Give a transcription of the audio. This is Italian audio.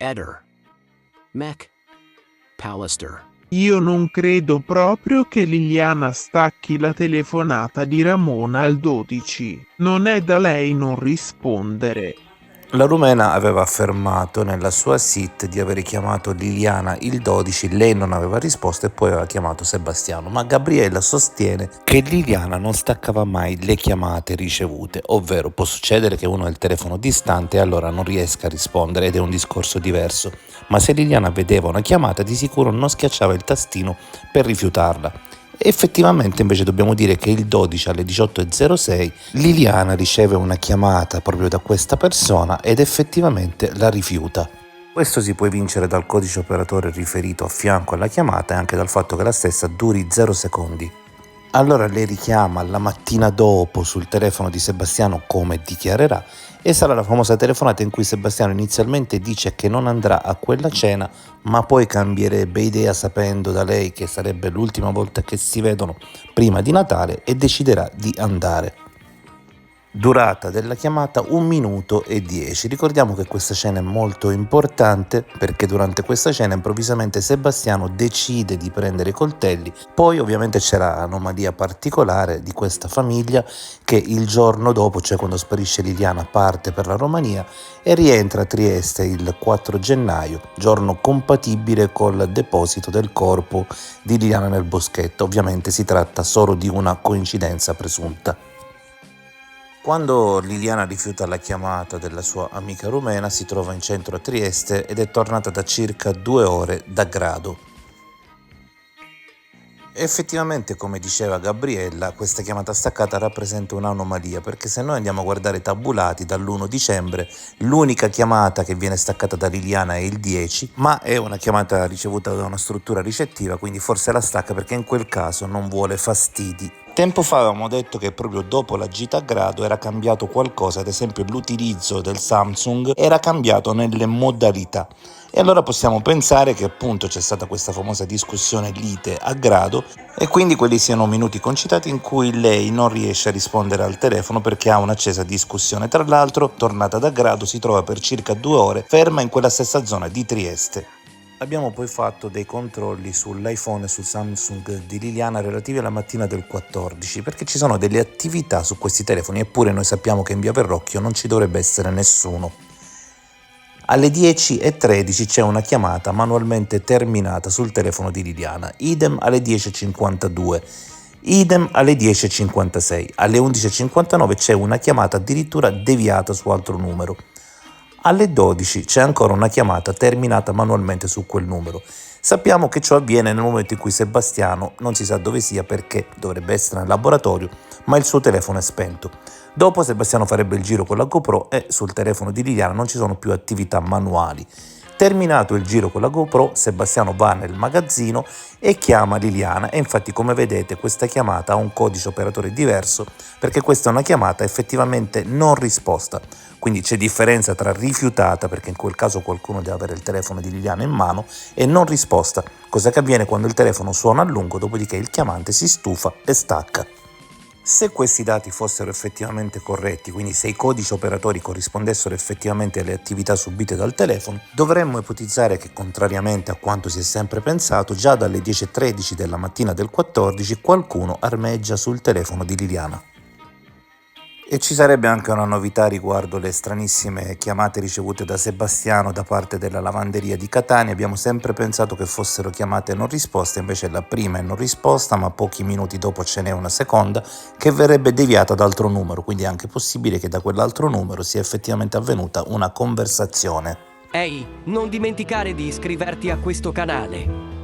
Eder. Mech. Pallister. Io non credo proprio che Liliana stacchi la telefonata di Ramona al 12. Non è da lei non rispondere. La rumena aveva affermato nella sua SIT di aver chiamato Liliana il 12, lei non aveva risposto e poi aveva chiamato Sebastiano, ma Gabriella sostiene che Liliana non staccava mai le chiamate ricevute, ovvero può succedere che uno ha il telefono distante e allora non riesca a rispondere ed è un discorso diverso, ma se Liliana vedeva una chiamata di sicuro non schiacciava il tastino per rifiutarla. Effettivamente invece dobbiamo dire che il 12 alle 18.06 Liliana riceve una chiamata proprio da questa persona ed effettivamente la rifiuta. Questo si può evincere dal codice operatore riferito a fianco alla chiamata e anche dal fatto che la stessa duri 0 secondi. Allora lei richiama la mattina dopo sul telefono di Sebastiano, come dichiarerà, e sarà la famosa telefonata in cui Sebastiano inizialmente dice che non andrà a quella cena, ma poi cambierebbe idea sapendo da lei che sarebbe l'ultima volta che si vedono prima di Natale e deciderà di andare. Durata della chiamata 1 minuto e 10. Ricordiamo che questa cena è molto importante perché durante questa cena improvvisamente Sebastiano decide di prendere i coltelli. Poi ovviamente c'era l'anomalia particolare di questa famiglia che il giorno dopo, cioè quando sparisce Liliana, parte per la Romania e rientra a Trieste il 4 gennaio, giorno compatibile col deposito del corpo di Liliana nel boschetto. Ovviamente si tratta solo di una coincidenza presunta. Quando Liliana rifiuta la chiamata della sua amica rumena, si trova in centro a Trieste ed è tornata da circa 2 ore da Grado. Effettivamente, come diceva Gabriella, questa chiamata staccata rappresenta un'anomalia, perché se noi andiamo a guardare i tabulati dall'1 dicembre, l'unica chiamata che viene staccata da Liliana è il 10, ma è una chiamata ricevuta da una struttura ricettiva, quindi forse la stacca perché in quel caso non vuole fastidi. Tempo fa avevamo detto che proprio dopo la gita a Grado era cambiato qualcosa, ad esempio l'utilizzo del Samsung era cambiato nelle modalità. E allora possiamo pensare che appunto c'è stata questa famosa discussione lite a Grado e quindi quelli siano minuti concitati in cui lei non riesce a rispondere al telefono perché ha un'accesa discussione. Tra l'altro, tornata da Grado, si trova per circa 2 ore ferma in quella stessa zona di Trieste. Abbiamo poi fatto dei controlli sull'iPhone e sul Samsung di Liliana relativi alla mattina del 14 perché ci sono delle attività su questi telefoni, eppure noi sappiamo che in via Verrocchio non ci dovrebbe essere nessuno. Alle 10.13 c'è una chiamata manualmente terminata sul telefono di Liliana, idem alle 10.52, idem alle 10.56, alle 11.59 c'è una chiamata addirittura deviata su altro numero. Alle 12 c'è ancora una chiamata terminata manualmente su quel numero. Sappiamo che ciò avviene nel momento in cui Sebastiano non si sa dove sia perché dovrebbe essere nel laboratorio, ma il suo telefono è spento. Dopo Sebastiano farebbe il giro con la GoPro e sul telefono di Liliana non ci sono più attività manuali. Terminato il giro con la GoPro, Sebastiano va nel magazzino e chiama Liliana e infatti, come vedete, questa chiamata ha un codice operatore diverso perché questa è una chiamata effettivamente non risposta. Quindi c'è differenza tra rifiutata, perché in quel caso qualcuno deve avere il telefono di Liliana in mano, e non risposta, cosa che avviene quando il telefono suona a lungo, dopodiché il chiamante si stufa e stacca. Se questi dati fossero effettivamente corretti, quindi se i codici operatori corrispondessero effettivamente alle attività subite dal telefono, dovremmo ipotizzare che, contrariamente a quanto si è sempre pensato, già dalle 10.13 della mattina del 14 qualcuno armeggia sul telefono di Liliana. E ci sarebbe anche una novità riguardo le stranissime chiamate ricevute da Sebastiano da parte della lavanderia di Catania. Abbiamo sempre pensato che fossero chiamate non risposte, invece la prima è non risposta, ma pochi minuti dopo ce n'è una seconda che verrebbe deviata da altro numero, quindi è anche possibile che da quell'altro numero sia effettivamente avvenuta una conversazione. Ehi, non dimenticare di iscriverti a questo canale.